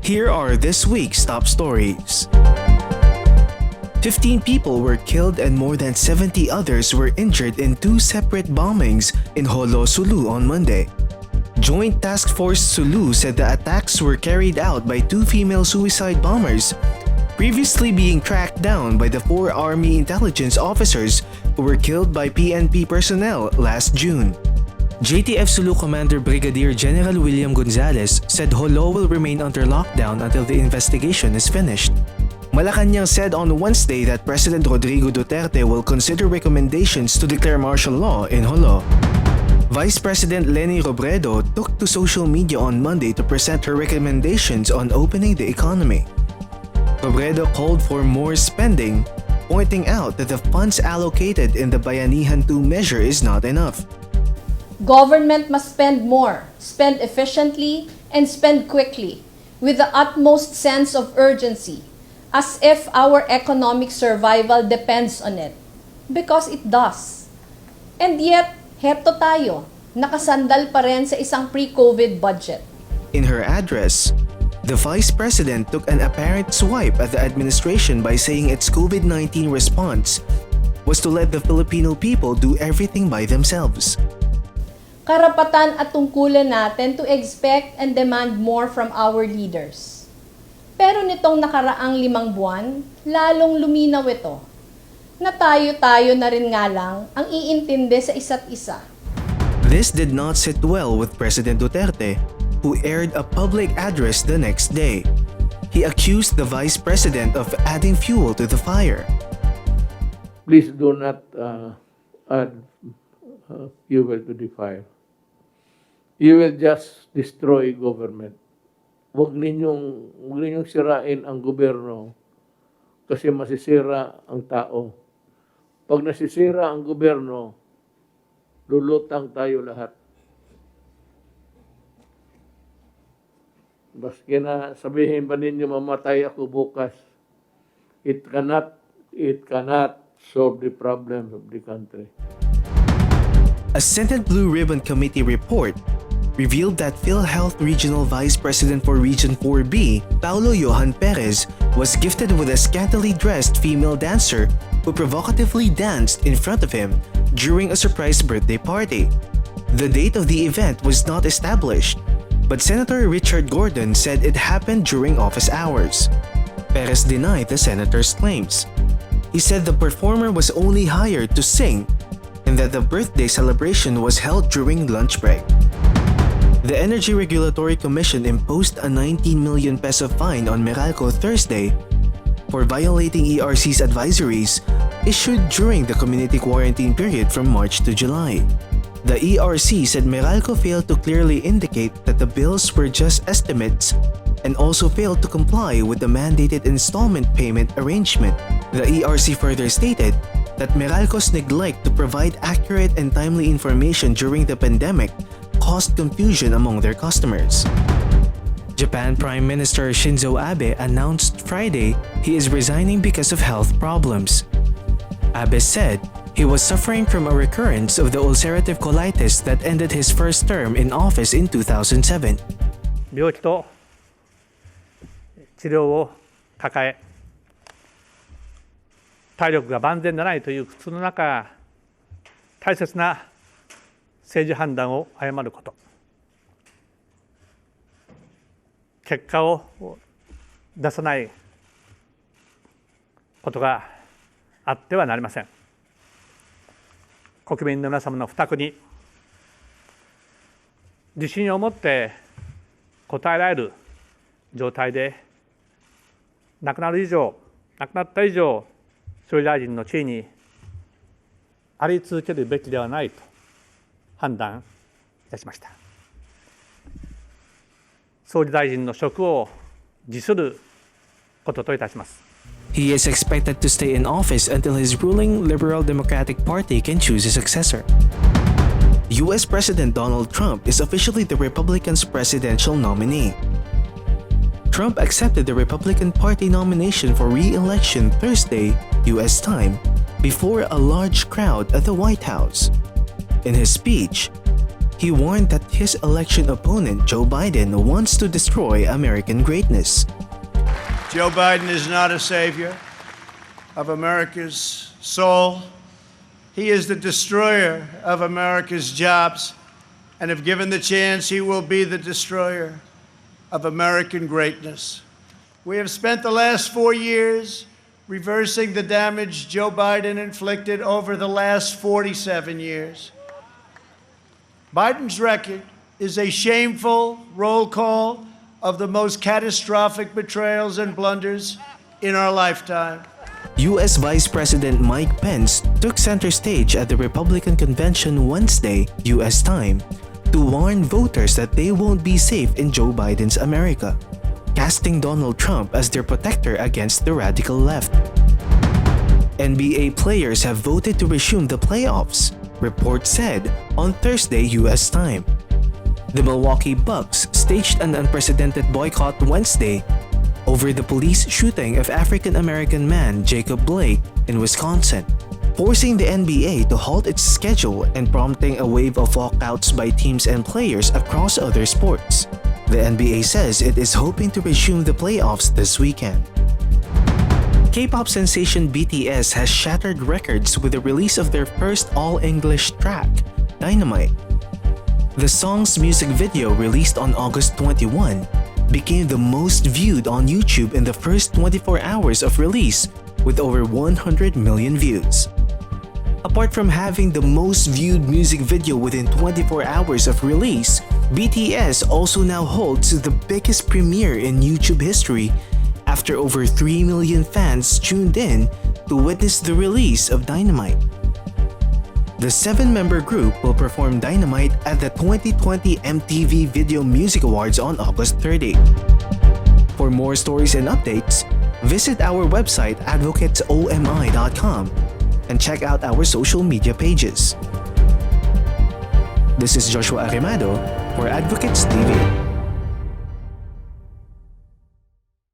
Here are this week's top stories. 15 people were killed and more than 70 others were injured in two separate bombings in Jolo, Sulu on Monday. Joint Task Force Sulu said the attacks were carried out by two female suicide bombers, previously being tracked down by the four Army intelligence officers who were killed by PNP personnel last June. JTF Sulu Commander Brigadier General William Gonzales said Jolo will remain under lockdown until the investigation is finished. Malacanang said on Wednesday that President Rodrigo Duterte will consider recommendations to declare martial law in Jolo. Vice President Leni Robredo took to social media on Monday to present her recommendations on opening the economy. Robredo called for more spending, pointing out that the funds allocated in the Bayanihan 2 measure is not enough. Government must spend more, spend efficiently, and spend quickly, with the utmost sense of urgency, as if our economic survival depends on it. Because it does. And yet, heto tayo, nakasandal pa rin sa isang pre-COVID budget. In her address, the Vice President took an apparent swipe at the administration by saying its COVID-19 response was to let the Filipino people do everything by themselves. Karapatan at tungkulan natin to expect and demand more from our leaders. Pero nitong nakaraang 5 buwan, lalong luminaw ito, na tayo-tayo na rin nga lang ang iintindi sa isa't isa. This did not sit well with President Duterte, who aired a public address the next day. He accused the Vice President of adding fuel to the fire. Please do not add fuel to the fire. You will just destroy government. Huwag ninyong sirain ang gobyerno kasi masisira ang tao. Pag nasisira ang gobyerno, lulutang tayo lahat. Baski na sabihin pa ninyo mamatay ako bukas, it cannot solve the problems of the country. A Senate Blue Ribbon Committee report revealed that PhilHealth Regional Vice President for Region 4B, Paulo Johan Perez, was gifted with a scantily dressed female dancer who provocatively danced in front of him during a surprise birthday party. The date of the event was not established, but Senator Richard Gordon said it happened during office hours. Perez denied the senator's claims. He said the performer was only hired to sing and that the birthday celebration was held during lunch break. The Energy Regulatory Commission imposed a 19 million peso fine on Meralco Thursday for violating ERC's advisories issued during the community quarantine period from March to July. The ERC said Meralco failed to clearly indicate that the bills were just estimates and also failed to comply with the mandated installment payment arrangement. The ERC further stated that Meralco's neglect to provide accurate and timely information during the pandemic caused confusion among their customers. Japan Prime Minister Shinzo Abe announced Friday he is resigning because of health problems. Abe said he was suffering from a recurrence of the ulcerative colitis that ended his first term in office in 2007. 病気と治療を抱え、体力が万全でないという苦痛の中、大切な政治判断を誤ること、結果を出さないことがあってはなりません。国民の皆様の負託に自信を持って応えられる状態で亡くなった以上、総理大臣の地位にあり続けるべきではないと判断いたしました。総理大臣の職を辞することといたします。He is expected to stay in office until his ruling Liberal Democratic Party can choose a successor. US President Donald Trump is officially the Republicans' presidential nominee. Trump accepted the Republican Party nomination for re-election Thursday, US time, before a large crowd at the White House. In his speech, he warned that his election opponent, Joe Biden, wants to destroy American greatness. Joe Biden is not a savior of America's soul. He is the destroyer of America's jobs, and if given the chance, he will be the destroyer of American greatness. We have spent the last 4 years reversing the damage Joe Biden inflicted over the last 47 years. Biden's record is a shameful roll call of the most catastrophic betrayals and blunders in our lifetime. U.S. Vice President Mike Pence took center stage at the Republican convention Wednesday, U.S. time, to warn voters that they won't be safe in Joe Biden's America, casting Donald Trump as their protector against the radical left. NBA players have voted to resume the playoffs, reports said on Thursday U.S. time. The Milwaukee Bucks staged an unprecedented boycott Wednesday over the police shooting of African-American man Jacob Blake in Wisconsin, forcing the NBA to halt its schedule and prompting a wave of walkouts by teams and players across other sports. The NBA says it is hoping to resume the playoffs this weekend. K-pop sensation BTS has shattered records with the release of their first all-English track, Dynamite. The song's music video, released on August 21, became the most viewed on YouTube in the first 24 hours of release, with over 100 million views. Apart from having the most viewed music video within 24 hours of release, BTS also now holds the biggest premiere in YouTube history after over 3 million fans tuned in to witness the release of Dynamite. The 7-member group will perform Dynamite at the 2020 MTV Video Music Awards on August 30. For more stories and updates, visit our website advocatesomi.com and check out our social media pages. This is Joshua Arimado for Advocates TV.